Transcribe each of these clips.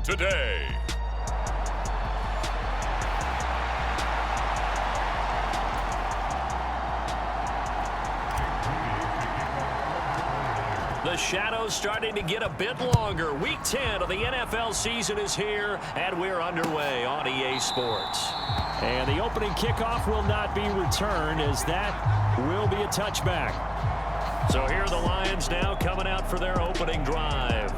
today. The shadow's starting to get a bit longer. Week 10 of the NFL season is here, and we're underway on EA Sports. And the opening kickoff will not be returned, as that will be a touchback. So here are the Lions now coming out for their opening drive.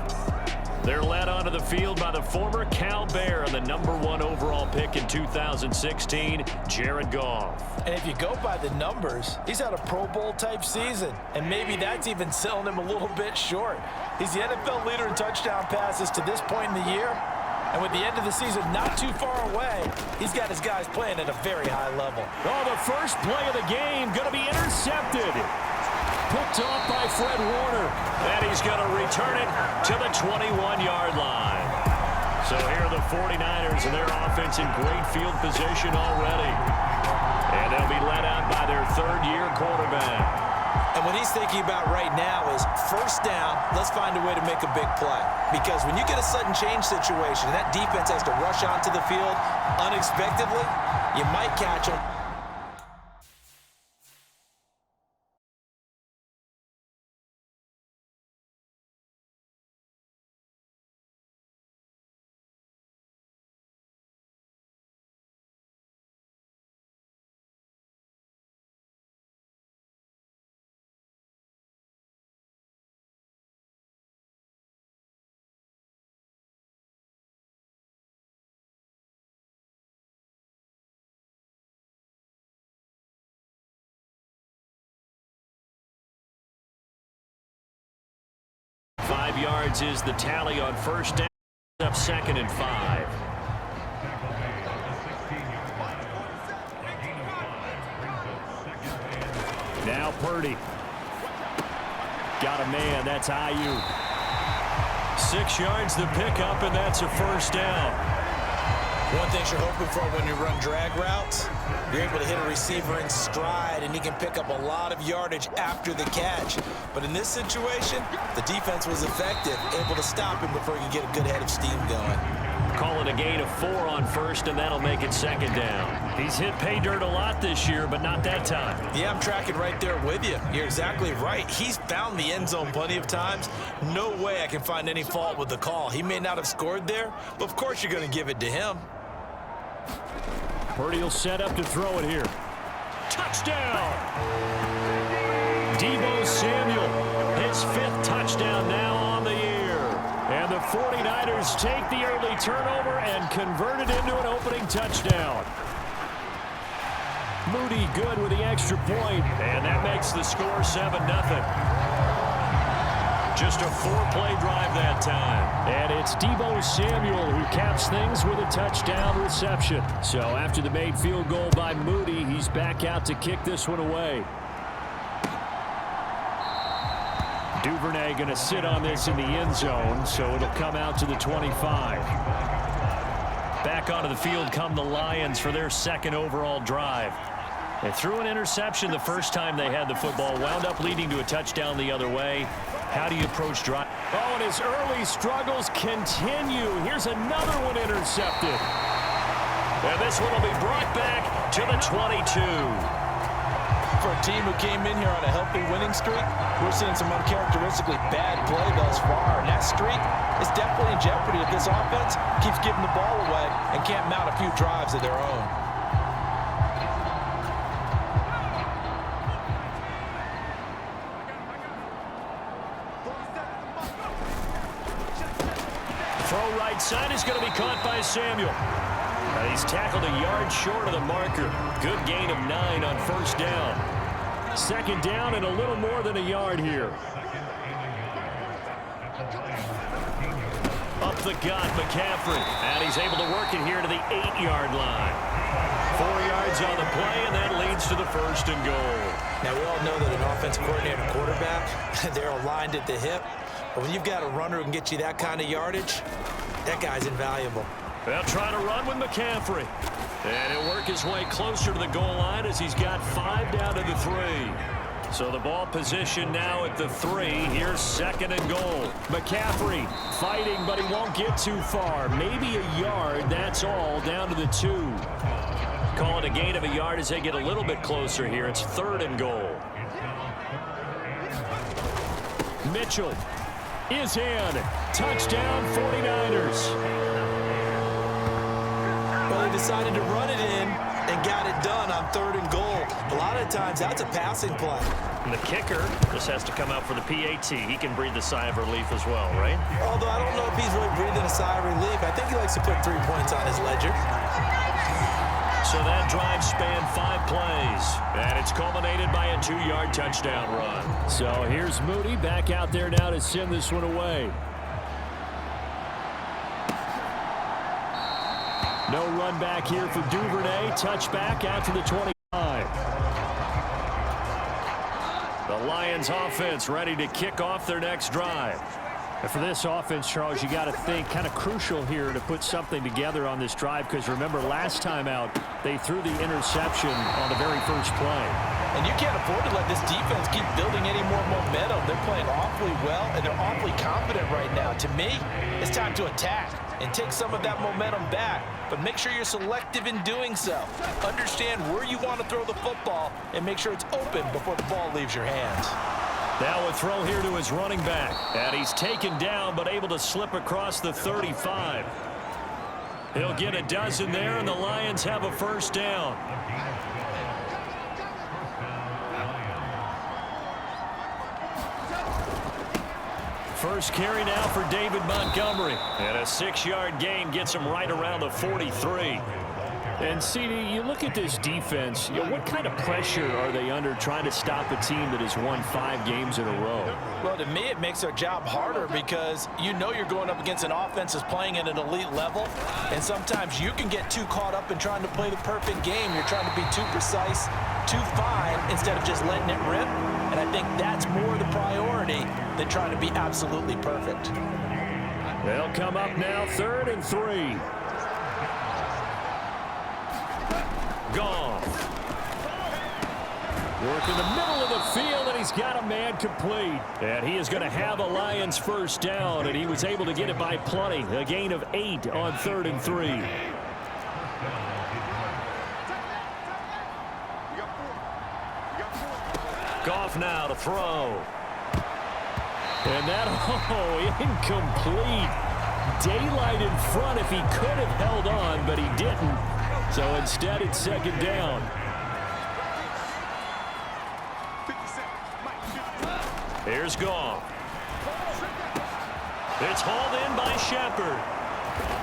They're led onto the field by the former Cal Bear and the #1 overall pick in 2016, Jared Goff. And if you go by the numbers, he's had a Pro Bowl type season, and maybe that's even selling him a little bit short. He's the NFL leader in touchdown passes to this point in the year, and with the end of the season not too far away, he's got his guys playing at a very high level. Oh, the first play of the game going to be intercepted. Picked off by Fred Warner. And he's going to return it to the 21-yard line. So here are the 49ers and their offense in great field position already. And they'll be led out by their third-year quarterback. And what he's thinking about right now is first down, let's find a way to make a big play. Because when you get a sudden change situation, and that defense has to rush onto the field unexpectedly, you might catch them. Five yards is the tally on first down. Up 2nd and 5. Now Purdy. Got a man. That's IU. 6 yards the pickup, and that's a first down. One thing you're hoping for when you run drag routes, you're able to hit a receiver in stride, and he can pick up a lot of yardage after the catch. But in this situation, the defense was effective, able to stop him before he could get a good head of steam going. Calling a gain of 4 on first, and that'll make it 2nd down. He's hit pay dirt a lot this year, but not that time. Yeah, I'm tracking right there with you. You're exactly right. He's found the end zone plenty of times. No way I can find any fault with the call. He may not have scored there, but of course you're going to give it to him. Purdy will set up to throw it here. Touchdown! Deebo Samuel, his 5th touchdown now on the year. And the 49ers take the early turnover and convert it into an opening touchdown. Moody good with the extra point, and that makes the score 7-0. Just a 4-play drive that time. And it's Deebo Samuel who caps things with a touchdown reception. So after the made field goal by Moody, he's back out to kick this one away. Duvernay going to sit on this in the end zone, so it'll come out to the 25. Back onto the field come the Lions for their 2nd overall drive. They threw an interception the first time they had the football, wound up leading to a touchdown the other way. How do you approach drive? Oh, and his early struggles continue. Here's another one intercepted. And this one will be brought back to the 22. For a team who came in here on a healthy winning streak, we're seeing some uncharacteristically bad play thus far. And that streak is definitely in jeopardy if this offense keeps giving the ball away and can't mount a few drives of their own. Throw right side is going to be caught by Samuel. He's tackled a yard short of the marker. Good gain of 9 on first down. 2nd down and a little more than a yard here. Up the gut, McCaffrey. And he's able to work it here to the 8-yard line. 4 yards on the play, and that leads to the 1st and goal. Now, we all know that an offensive coordinator and quarterback, they're aligned at the hip. But when you've got a runner who can get you that kind of yardage, that guy's invaluable. They'll try to run with McCaffrey. And he'll work his way closer to the goal line as he's got 5 down to the 3. So the ball position now at the 3. Here's 2nd and goal. McCaffrey fighting, but he won't get too far. Maybe a yard, that's all, down to the 2. Call it a gain of a yard as they get a little bit closer here. It's 3rd and goal. Mitchell is in. Touchdown 49ers. Well, they decided to run it in and got it done on 3rd and goal. A lot of times, that's a passing play. And the kicker just has to come out for the PAT. He can breathe a sigh of relief as well, right? Although I don't know if he's really breathing a sigh of relief. I think he likes to put 3 points on his ledger. So that drive spanned 5 plays, and it's culminated by a 2-yard touchdown run. So here's Moody back out there now to send this one away. No run back here for Duvernay. Touchback out to the 25. The Lions offense ready to kick off their next drive. And for this offense, Charles, you got to think kind of crucial here to put something together on this drive, because remember last time out they threw the interception on the very first play. And you can't afford to let this defense keep building any more momentum. They're playing awfully well, and they're awfully confident right now. To me, it's time to attack and take some of that momentum back, but make sure you're selective in doing so. Understand where you want to throw the football and make sure it's open before the ball leaves your hands. Now a throw here to his running back. And he's taken down, but able to slip across the 35. He'll get a dozen there, and the Lions have a first down. First carry now for David Montgomery. And a 6-yard gain gets him right around the 43. And, CD, you look at this defense, what kind of pressure are they under trying to stop a team that has won 5 games in a row? Well, to me, it makes their job harder because you know you're going up against an offense that's playing at an elite level, and sometimes you can get too caught up in trying to play the perfect game. You're trying to be too precise, too fine, instead of just letting it rip, and I think that's more the priority than trying to be absolutely perfect. They'll come up now 3rd and 3. Goff. Work in the middle of the field, and he's got a man complete. And he is going to have a Lions first down, and he was able to get it by plenty. A gain of 8 on 3rd and 3. Goff now to throw. And that, incomplete. Daylight in front if he could have held on, but he didn't. So instead, it's 2nd down. Here's Goff. It's hauled in by Shepard.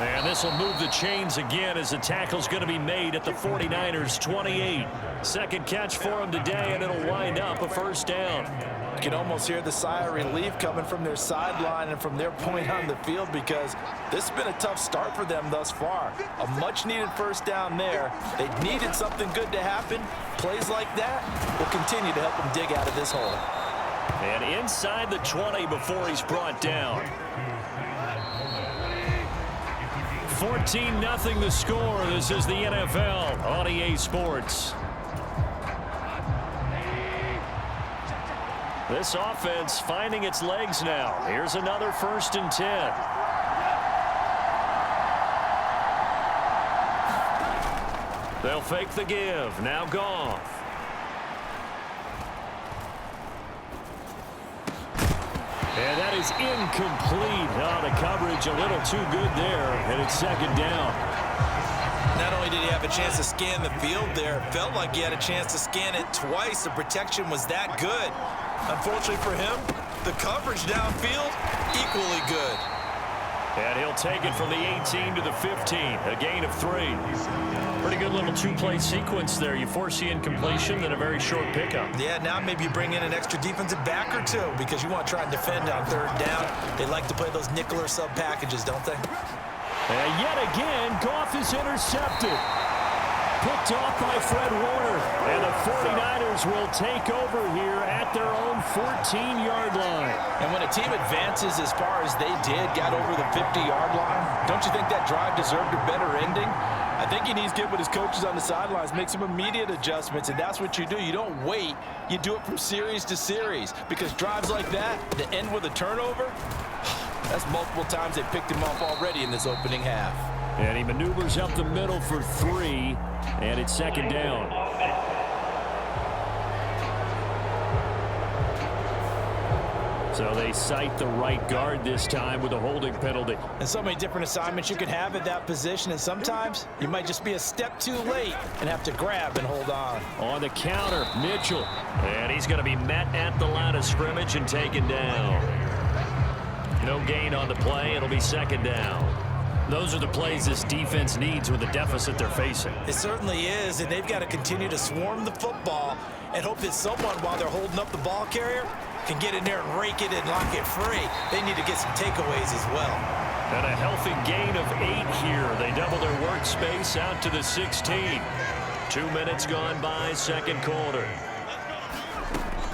And this will move the chains again as the tackle's going to be made at the 49ers 28. Second catch for him today, and it'll wind up a first down. You can almost hear the sigh of relief coming from their sideline and from their point on the field, because this has been a tough start for them thus far. A much-needed first down there. They needed something good to happen. Plays like that will continue to help them dig out of this hole. And inside the 20 before he's brought down. 14-0 the score. This is the NFL on EA Sports. This offense finding its legs now. Here's another 1st and 10. They'll fake the give. Now Goff. And that is incomplete. Oh, the coverage a little too good there, and it's 2nd down. Not only did he have a chance to scan the field there, it felt like he had a chance to scan it twice. The protection was that good. Unfortunately for him, the coverage downfield, equally good. And he'll take it from the 18 to the 15, a gain of 3. Pretty good little 2-play sequence there. You force the incompletion, then a very short pickup. Yeah, now maybe you bring in an extra defensive back or 2 because you want to try and defend on 3rd down. They like to play those nickel or sub packages, don't they? And yet again, Goff is intercepted. Picked off by Fred Warner. And the 49ers will take over here at their own 14-yard line. And when a team advances as far as they did, got over the 50-yard line, don't you think that drive deserved a better ending? I think he needs to get with his coaches on the sidelines, make some immediate adjustments, and that's what you do. You don't wait. You do it from series to series, because drives like that that end with a turnover, that's multiple times they picked him off already in this opening half. And he maneuvers up the middle for 3, and it's second down. So they cite the right guard this time with a holding penalty. And so many different assignments you can have at that position, and sometimes you might just be a step too late and have to grab and hold on. On the counter, Mitchell. And he's going to be met at the line of scrimmage and taken down. No gain on the play. It'll be second down. Those are the plays this defense needs with the deficit they're facing. It certainly is, and they've got to continue to swarm the football and hope that someone, while they're holding up the ball carrier, can get in there and rake it and lock it free. They need to get some takeaways as well. And a healthy gain of 8 here. They double their workspace out to the 16. 2 minutes gone by, second quarter.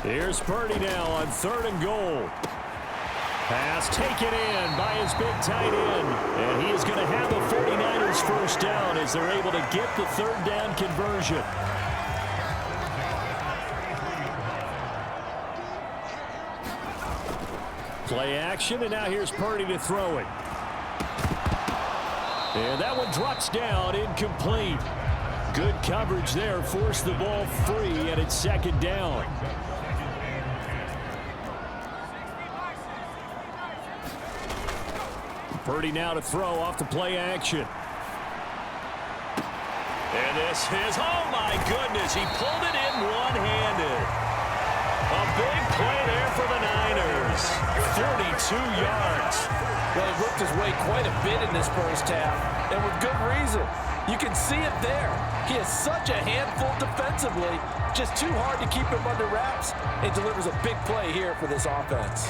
Here's Purdy now on 3rd and goal. Pass taken in by his big tight end. And he is going to have a 49ers first down as they're able to get the 3rd down conversion. Play action, and now here's Purdy to throw it. And that one drops down, incomplete. Good coverage there, forced the ball free, and it's second down. Purdy now to throw off the play action. And this is, oh my goodness, he pulled it in one-handed. A big play there for the Niners. 32 yards. Well, he worked his way quite a bit in this first half, and with good reason. You can see it there. He is such a handful defensively, just too hard to keep him under wraps. It delivers a big play here for this offense.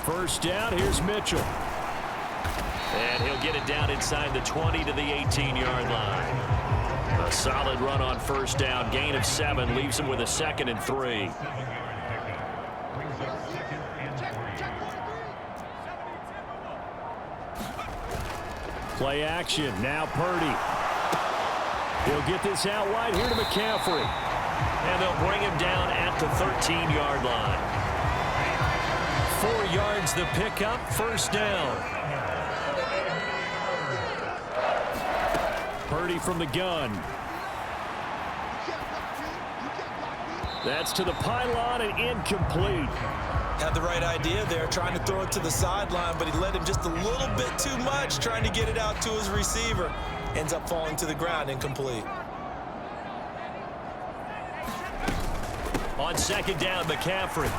First down, here's Mitchell. And he'll get it down inside the 20 to the 18-yard line. A solid run on first down. Gain of 7 leaves him with a 2nd and 3. Play action. Now Purdy. He'll get this out wide here to McCaffrey. And they'll bring him down at the 13-yard line. 4 yards the pickup, first down. Purdy from the gun. That's to the pylon and incomplete. Had the right idea there, trying to throw it to the sideline, but he led him just a little bit too much, trying to get it out to his receiver. Ends up falling to the ground, incomplete. On second down, McCaffrey.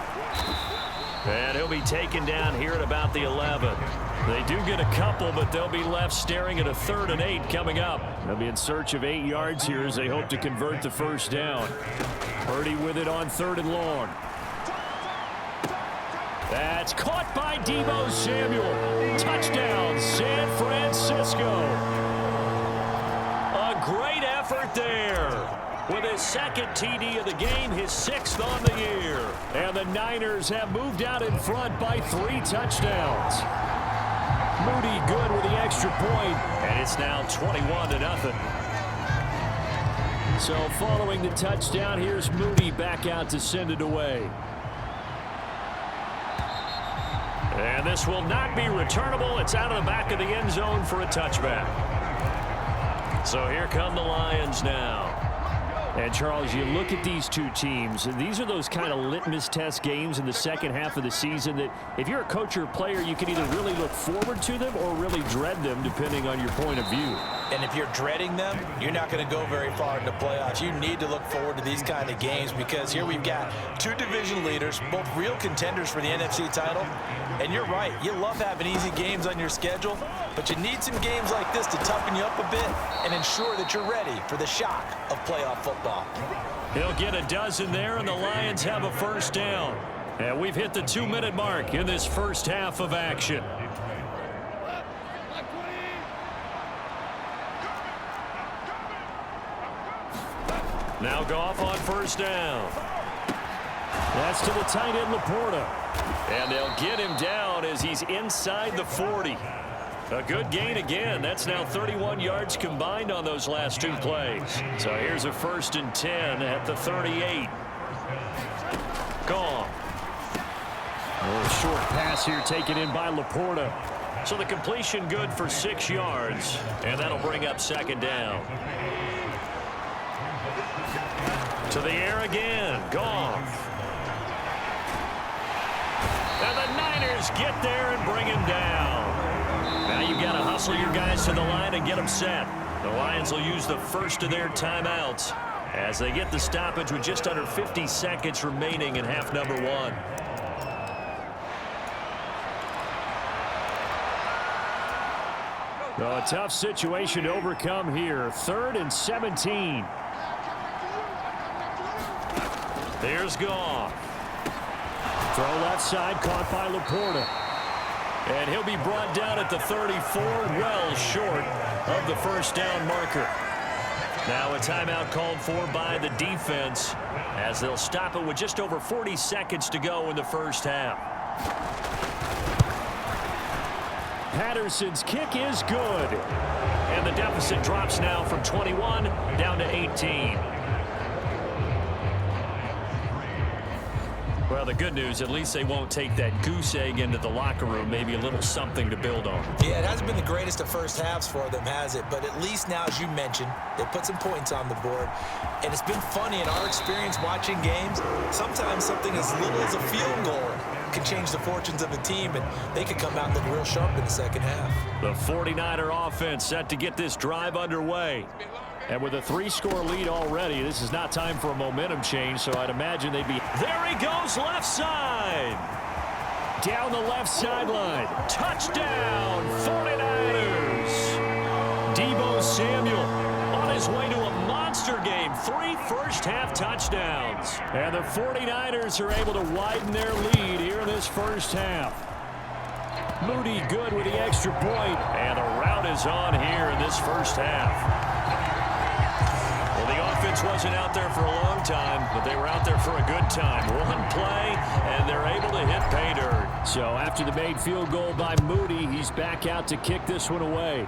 And he'll be taken down here at about the 11. They do get a couple, but they'll be left staring at a 3rd and 8 coming up. They'll be in search of 8 yards here as they hope to convert the first down. Purdy with it on 3rd and long. That's caught by Deebo Samuel. Touchdown, San Francisco. A great effort there. With his 2nd TD of the game, his 6th on the year. And the Niners have moved out in front by 3 touchdowns. Moody good with the extra point. And it's now 21-0. So following the touchdown, here's Moody back out to send it away. And this will not be returnable. It's out of the back of the end zone for a touchback. So here come the Lions now. And, Charles, you look at these two teams, and these are those kind of litmus test games in the second half of the season that if you're a coach or a player, you can either really look forward to them or really dread them, depending on your point of view. And if you're dreading them, you're not going to go very far in the playoffs. You need to look forward to these kind of games because here we've got 2 division leaders, both real contenders for the NFC title. And you're right, you love having easy games on your schedule, but you need some games like this to toughen you up a bit and ensure that you're ready for the shock of playoff football. He'll get a dozen there, and the Lions have a first down. And we've hit the 2-minute mark in this first half of action. Now Goff on first down. That's to the tight end, Laporta. And they'll get him down as he's inside the 40. A good gain again. That's now 31 yards combined on those last two plays. So here's a 1st and 10 at the 38. Gone. A short pass here taken in by Laporta. So the completion good for 6 yards. And that'll bring up 2nd down. To the air again. Goff. And the Niners get there and bring him down. Now you've got to hustle your guys to the line and get them set. The Lions will use the first of their timeouts as they get the stoppage with just under 50 seconds remaining in half number 1. Well, a tough situation to overcome here. 3rd and 17. Here's Goff. Throw left side, caught by Laporta. And he'll be brought down at the 34, well short of the 1st down marker. Now a timeout called for by the defense as they'll stop it with just over 40 seconds to go in the 1st half. Patterson's kick is good. And the deficit drops now from 21 down to 18. Well, the good news, at least they won't take that goose egg into the locker room. Maybe a little something to build on. Yeah, it hasn't been the greatest of first halves for them, has it? But at least now, as you mentioned, they put some points on the board. And it's been funny in our experience watching games. Sometimes something as little as a field goal can change the fortunes of a team, and they could come out and look real sharp in the 2nd half. The 49er offense set to get this drive underway. And with a 3-score lead already, this is not time for a momentum change, so I'd imagine they'd be... There he goes, left side. Down the left sideline. Touchdown, 49ers. Deebo Samuel on his way to a monster game. 3 first-half touchdowns. And the 49ers are able to widen their lead here in this 1st half. Moody good with the extra point. And the route is on here in this 1st half. The offense wasn't out there for a long time, but they were out there for a good time. One play, and they're able to hit pay dirt. So after the made field goal by Moody, he's back out to kick this one away.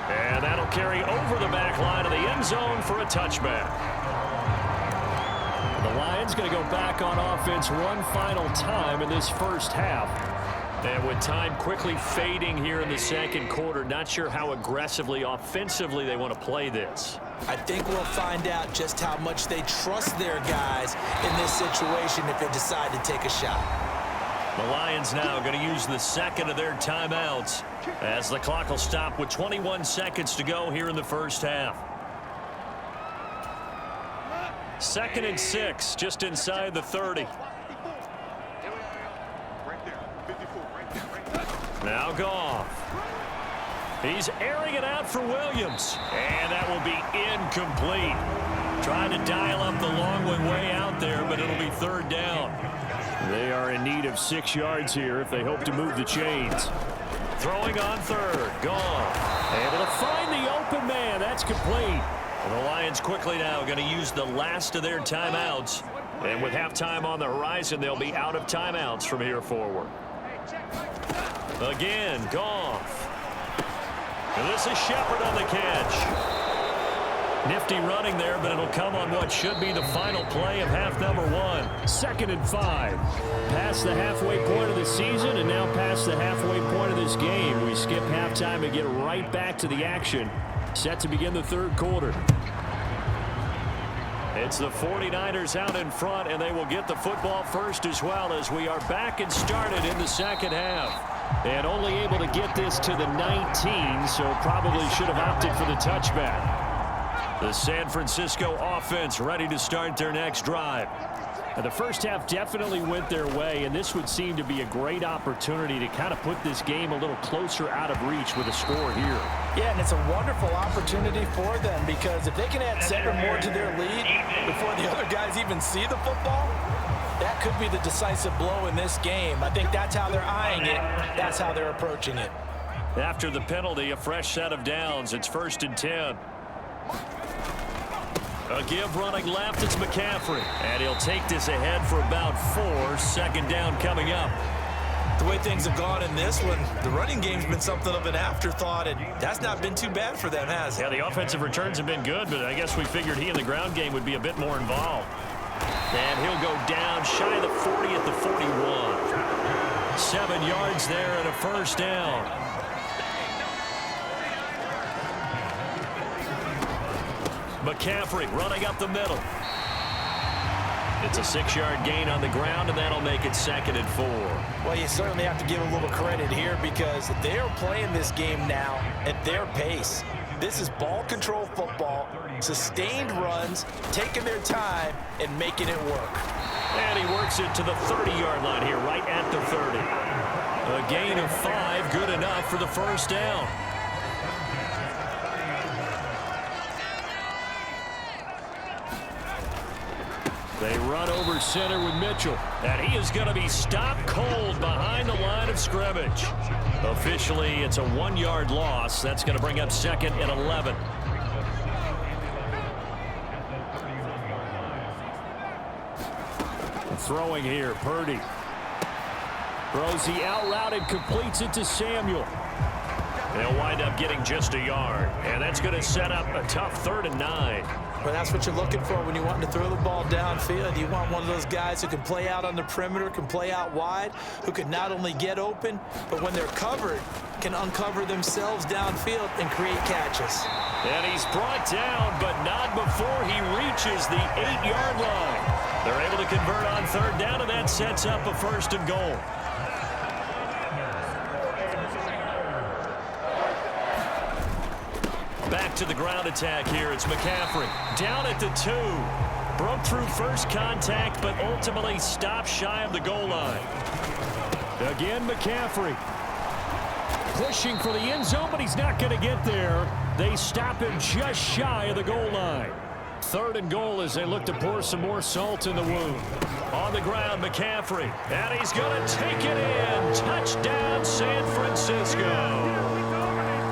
And that'll carry over the back line of the end zone for a touchback. The Lions going to go back on offense one final time in this 1st half. And with time quickly fading here in the 2nd quarter, not sure how aggressively, offensively they want to play this. I think we'll find out just how much they trust their guys in this situation if they decide to take a shot. The Lions now going to use the 2nd of their timeouts as the clock will stop with 21 seconds to go here in the 1st half. 2nd and 6, just inside the 30. Now Goff. He's airing it out for Williams. And that will be incomplete. Trying to dial up the long one way out there, but it'll be 3rd down. They are in need of 6 yards here if they hope to move the chains. Throwing on 3rd. Goff. Able to find the open man. That's complete. And the Lions quickly now going to use the last of their timeouts. And with halftime on the horizon, they'll be out of timeouts from here forward. Again, Goff. And this is Shepard on the catch. Nifty running there, but it'll come on what should be the final play of half number 1. 2nd and 5. Past the halfway point of the season and now past the halfway point of this game. We skip halftime and get right back to the action. Set to begin the 3rd quarter. It's the 49ers out in front, and they will get the football first as well as we are back and started in the 2nd half. And only able to get this to the 19, so probably should have opted for the touchback. The San Francisco offense ready to start their next drive. And the 1st half definitely went their way, and this would seem to be a great opportunity to kind of put this game a little closer out of reach with a score here. Yeah, and it's a wonderful opportunity for them because if they can add 7 more to their lead before the other guys even see the football, that could be the decisive blow in this game. I think that's how they're eyeing it. That's how they're approaching it. After the penalty, a fresh set of downs. It's 1st and 10. A give running left, it's McCaffrey. And he'll take this ahead for about 4. Second down coming up. The way things have gone in this one, the running game's been something of an afterthought, and that's not been too bad for them, has it? Yeah, the offensive returns have been good, but I guess we figured he in the ground game would be a bit more involved. And he'll go down shy of the 40 at the 41. 7 yards there and a first down. McCaffrey running up the middle. It's a 6-yard gain on the ground, and that'll make it 2nd and 4. Well, you certainly have to give a little credit here because they're playing this game now at their pace. This is ball control football, sustained runs, taking their time, and making it work. And he works it to the 30-yard line here, right at the 30. A gain of 5, good enough for the first down. They run over center with Mitchell. And he is going to be stopped cold behind the line of scrimmage. Officially, it's a 1-yard loss. That's going to bring up 2nd and 11. Throwing here, Purdy. Throws the out route and completes it to Samuel. They'll wind up getting just a yard. And that's going to set up a tough 3rd and 9. Well, that's what you're looking for when you want to throw the ball downfield. You want one of those guys who can play out on the perimeter, can play out wide, who can not only get open, but when they're covered, can uncover themselves downfield and create catches. And he's brought down, but not before he reaches the 8-yard line. They're able to convert on 3rd down, and that sets up a 1st and goal. Back to the ground attack here. It's McCaffrey down at the 2. Broke through first contact, but ultimately stopped shy of the goal line. Again, McCaffrey pushing for the end zone, but he's not going to get there. They stop him just shy of the goal line. 3rd and goal as they look to pour some more salt in the wound. On the ground, McCaffrey, and he's going to take it in. Touchdown, San Francisco.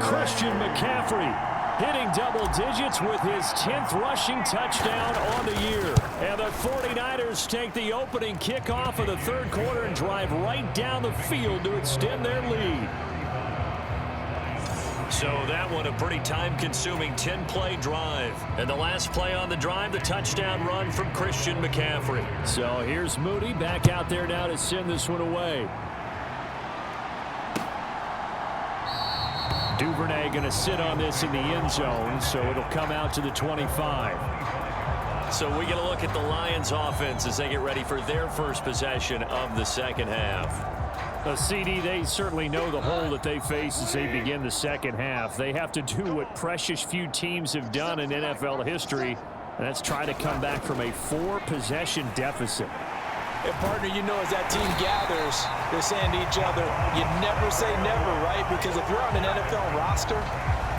Christian McCaffrey hitting double digits with his 10th rushing touchdown on the year. And the 49ers take the opening kickoff of the 3rd quarter and drive right down the field to extend their lead. So that one a pretty time-consuming 10-play drive. And the last play on the drive, the touchdown run from Christian McCaffrey. So here's Moody back out there now to send this one away. Duvernay going to sit on this in the end zone, so it'll come out to the 25. So we get a look at the Lions offense as they get ready for their first possession of the 2nd half. CD, they certainly know the hole that they face as they begin the 2nd half. They have to do what precious few teams have done in NFL history, and that's try to come back from a 4-possession deficit. And partner, you know, as that team gathers, they're saying to each other, you never say never, right? Because if you're on an NFL roster,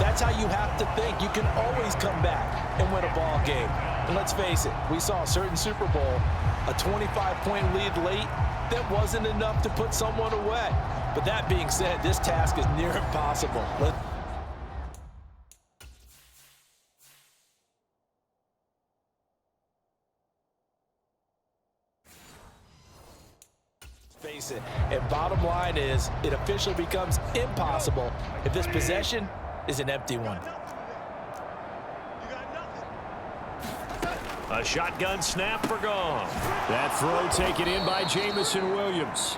that's how you have to think. You can always come back and win a ball game. And let's face it, we saw a certain Super Bowl, a 25-point lead late, that wasn't enough to put someone away. But that being said, this task is near impossible. Let's face it. And bottom line is, it officially becomes impossible if this possession is an empty one. A shotgun snap for Goff. That throw taken in by Jamison Williams.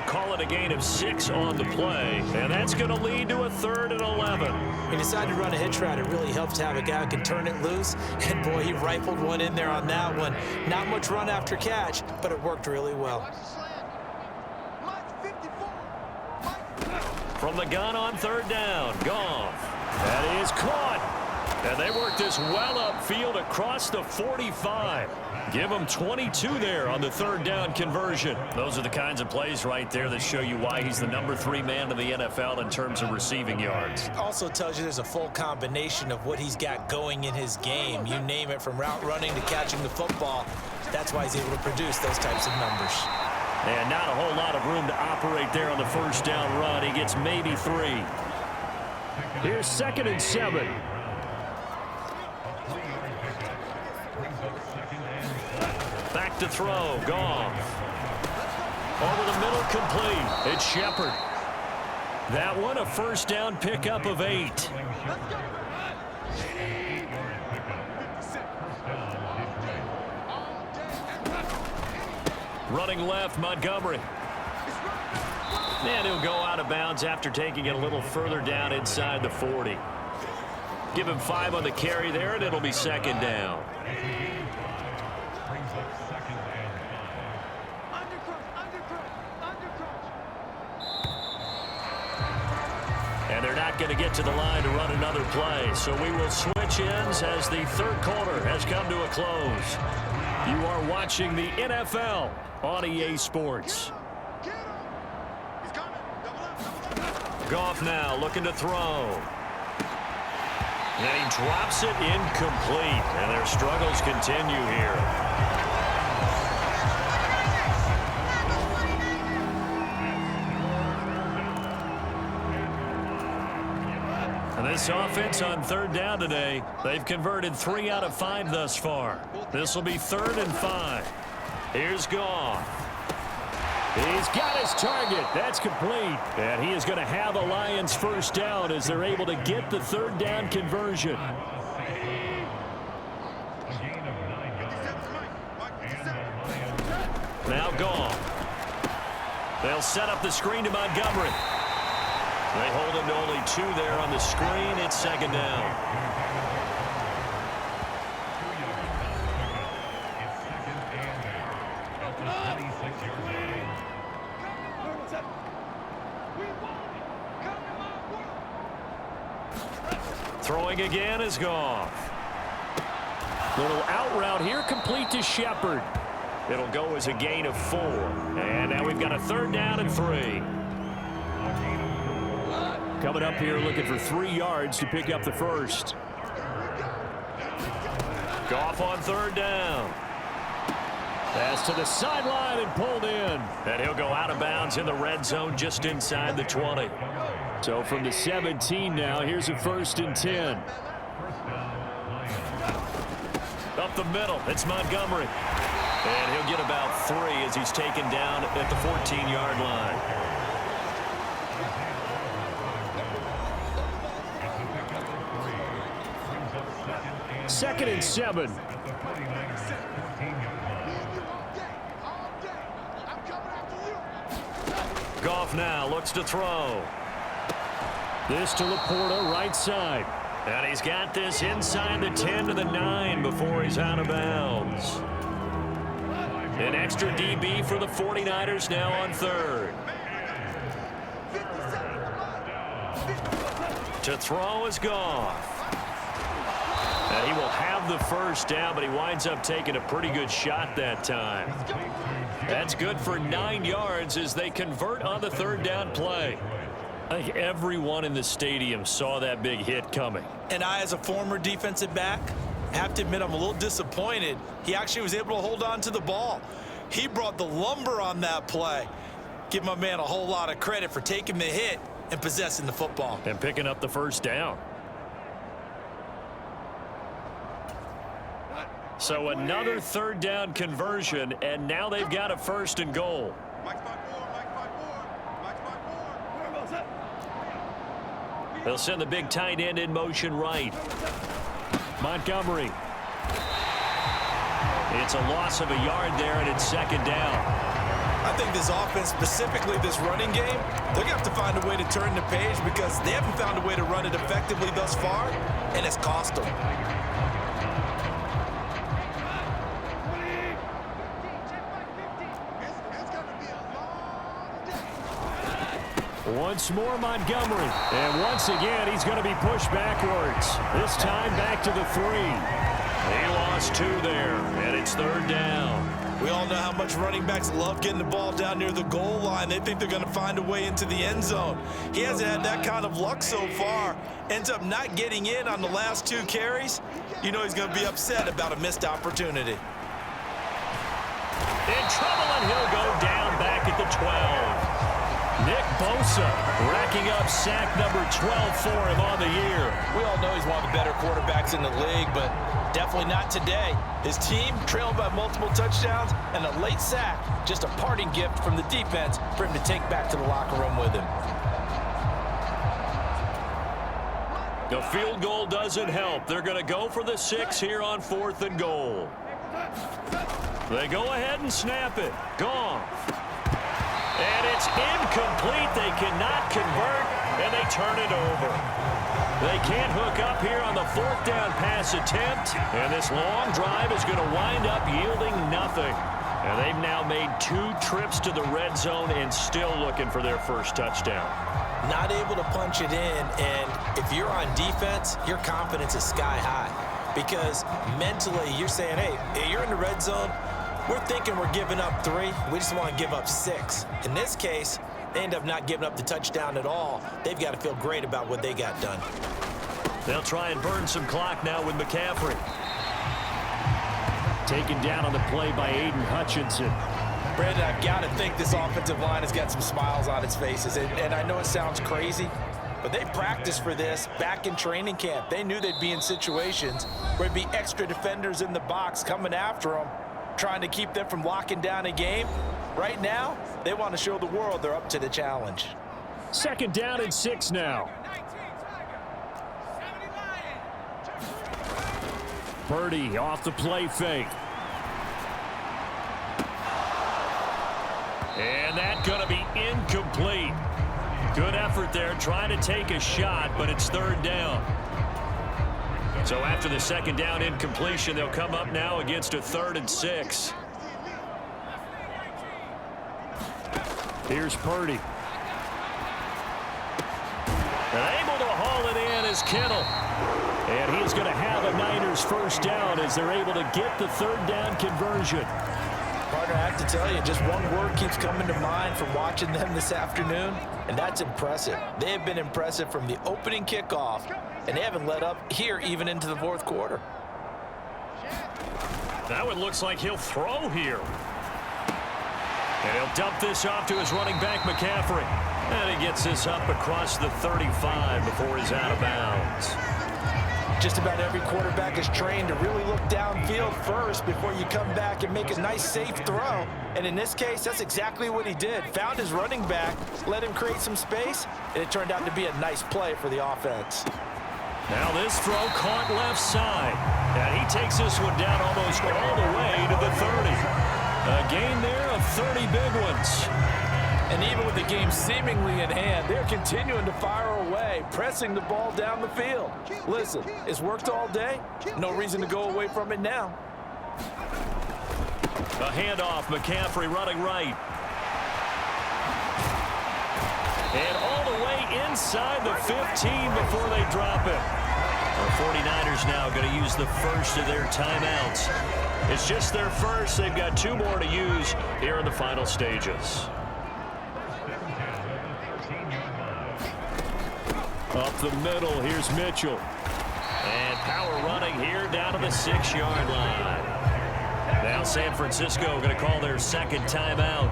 Call it a gain of 6 on the play, and that's going to lead to a 3rd and 11. He decided to run a hitch route. It really helps to have a guy who can turn it loose, and boy, he rifled one in there on that one. Not much run after catch, but it worked really well. From the gun on 3rd down, Goff. That is caught. And they work this well upfield across the 45. Give them 22 there on the 3rd down conversion. Those are the kinds of plays right there that show you why he's the number 3 man in the NFL in terms of receiving yards. Also tells you there's a full combination of what he's got going in his game. You name it, from route running to catching the football. That's why he's able to produce those types of numbers. And not a whole lot of room to operate there on the 1st down run. He gets maybe 3. Here's 2nd and 7. back to throw. Goff. Over the middle, complete. It's Shepard. That one, a first down pickup of 8. Running left, Montgomery. And he'll go out of bounds after taking it a little further down inside the 40. Give him 5 on the carry there, and it'll be second down. And they're not going to get to the line to run another play. So we will switch ends as the third quarter has come to a close. You are watching the NFL on EA Sports. Goff now looking to throw. And he drops it incomplete. And their struggles continue here. This offense on third down today, they've converted 3 out of 5 thus far. This will be 3rd and 5. Here's Goff. He's got his target. That's complete. And he is going to have a Lions first down as they're able to get the third down conversion. Now Goff. They'll set up the screen to Montgomery. They hold him to only 2 there on the screen. It's second down. Throwing again is Goff. Little out route here, complete to Shepard. It'll go as a gain of 4. And now we've got a 3rd down and 3. Coming up here looking for 3 yards to pick up the first. Goff on 3rd down. Pass to the sideline and pulled in. And he'll go out of bounds in the red zone just inside the 20. So from the 17 now, here's a 1st and 10. Up the middle, it's Montgomery. And he'll get about 3 as he's taken down at the 14-yard line. 2nd and 7. Goff now looks to throw. This to Laporta, right side. And he's got this inside the 10 to the 9 before he's out of bounds. An extra DB for the 49ers now on 3rd. To throw is Goff. And he will have the first down, but he winds up taking a pretty good shot that time. That's good for 9 yards as they convert on the 3rd down play. I think everyone in the stadium saw that big hit coming. And I, as a former defensive back, have to admit I'm a little disappointed. He actually was able to hold on to the ball. He brought the lumber on that play. Give my man a whole lot of credit for taking the hit and possessing the football. And picking up the first down. So another 3rd down conversion, and now they've got a 1st and goal. They'll send the big tight end in motion right. Montgomery. It's a loss of a yard there, and it's 2nd down. I think this offense, specifically this running game, they're going to have to find a way to turn the page because they haven't found a way to run it effectively thus far, and it's cost them. Once more Montgomery. And once again, he's going to be pushed backwards. This time back to the 3. He lost 2 there, and it's 3rd down. We all know how much running backs love getting the ball down near the goal line. They think they're going to find a way into the end zone. He hasn't had that kind of luck so far. Ends up not getting in on the last 2 carries. You know he's going to be upset about a missed opportunity. In trouble, and he'll go down back at the 12. Nick Bosa racking up sack number 12 for him on the year. We all know he's one of the better quarterbacks in the league, but Definitely not today. His team trailed by multiple touchdowns and a late sack. Just a parting gift from the defense for him to take back to the locker room with him. The field goal doesn't help. They're going to go for the 6 here on 4th and goal. They go ahead and snap it. Gone. And it's incomplete. They cannot convert, and they turn it over. They can't hook up here on the 4th down pass attempt, and this long drive is going to wind up yielding nothing. And they've now made 2 trips to the red zone and still looking for their first touchdown. Not able to punch it in, and if you're on defense, your confidence is sky high. Because mentally, you're saying, hey, you're in the red zone. We're thinking we're giving up 3. We just want to give up 6. In this case, they end up not giving up the touchdown at all. They've got to feel great about what they got done. They'll try and burn some clock now with McCaffrey. Taken down on the play by Aiden Hutchinson. Brandon, I've got to think this offensive line has got some smiles on its faces. And I know it sounds crazy, but they practiced for this back in training camp. They knew they'd be in situations where there'd be extra defenders in the box coming after them, trying to keep them from locking down a game. Right now, they want to show the world they're up to the challenge. 2nd down and 6 now. Purdy off the play fake. And that's going to be incomplete. Good effort there trying to take a shot, but it's 3rd down. So after the 2nd down incompletion, they'll come up now against a 3rd and 6. Here's Purdy. And able to haul it in is Kittle. And he's going to have a Niners first down as they're able to get the 3rd down conversion. Partner, I have to tell you, just one word keeps coming to mind from watching them this afternoon, and that's impressive. They have been impressive from the opening kickoff, and they haven't let up here even into the 4th quarter. That one looks like he'll throw here. And he'll dump this off to his running back, McCaffrey. And he gets this up across the 35 before he's out of bounds. Just about every quarterback is trained to really look downfield first before you come back and make a nice, safe throw. And in this case, that's exactly what he did. Found his running back, let him create some space, and it turned out to be a nice play for the offense. Now this throw caught left side. And he takes this one down almost all the way to the 30. A gain there of 30 big ones. And even with the game seemingly in hand, they're continuing to fire away, pressing the ball down the field. Listen, it's worked all day. No reason to go away from it now. A handoff, McCaffrey running right. And all the way inside the 15 before they drop it. The 49ers now going to use the first of their timeouts. It's just their first. They've got 2 more to use here in the final stages. Up the middle, here's Mitchell. And power running here down to the 6-yard line. Now San Francisco going to call their 2nd timeout.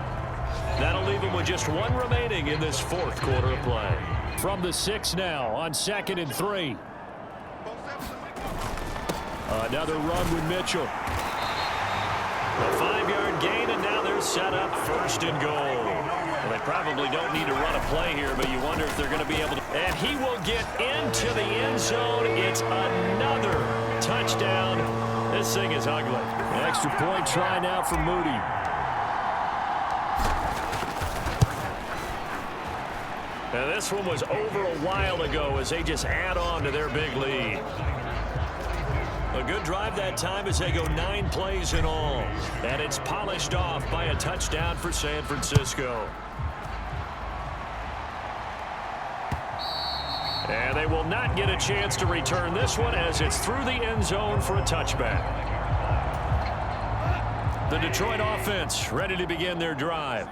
That'll leave them with just 1 remaining in this 4th quarter of play. From the 6 now on 2nd and 3. Another run with Mitchell. A 5-yard gain, and now they're set up 1st and goal. Well, they probably don't need to run a play here, but you wonder if they're going to be able to. And he will get into the end zone. It's another touchdown. This thing is ugly. An extra point try now for Moody. Now this one was over a while ago as they just add on to their big lead. A good drive that time as they go 9 plays in all. And it's polished off by a touchdown for San Francisco. And they will not get a chance to return this one as it's through the end zone for a touchback. The Detroit offense ready to begin their drive.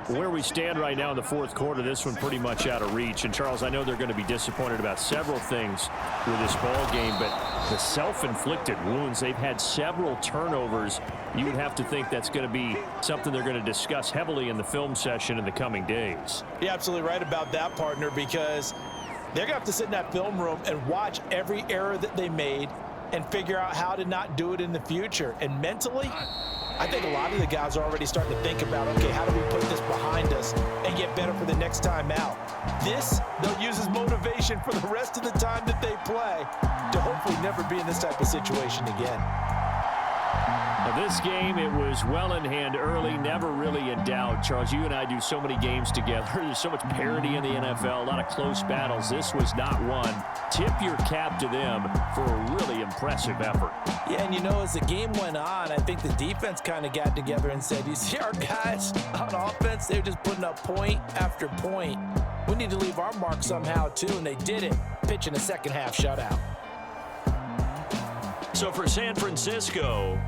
Where we stand right now in the 4th quarter, this one pretty much out of reach. And, Charles, I know they're going to be disappointed about several things with this ball game, but the self-inflicted wounds, they've had several turnovers. You would have to think that's going to be something they're going to discuss heavily in the film session in the coming days. You're absolutely right about that, partner, because they're going to have to sit in that film room and watch every error that they made, and figure out how to not do it in the future. And mentally, I think a lot of the guys are already starting to think about, okay, how do we put this behind us and get better for the next time out? This, they'll use as motivation for the rest of the time that they play to hopefully never be in this type of situation again. Now, this game, it was well in hand early, never really in doubt. Charles, you and I do so many games together. There's so much parity in the NFL, a lot of close battles. This was not one. Tip your cap to them for a really impressive effort. Yeah, and as the game went on, I think the defense kind of got together and said, you see our guys on offense, they're just putting up point after point. We need to leave our mark somehow, too, and they did it, pitching a second-half shutout. So for San Francisco,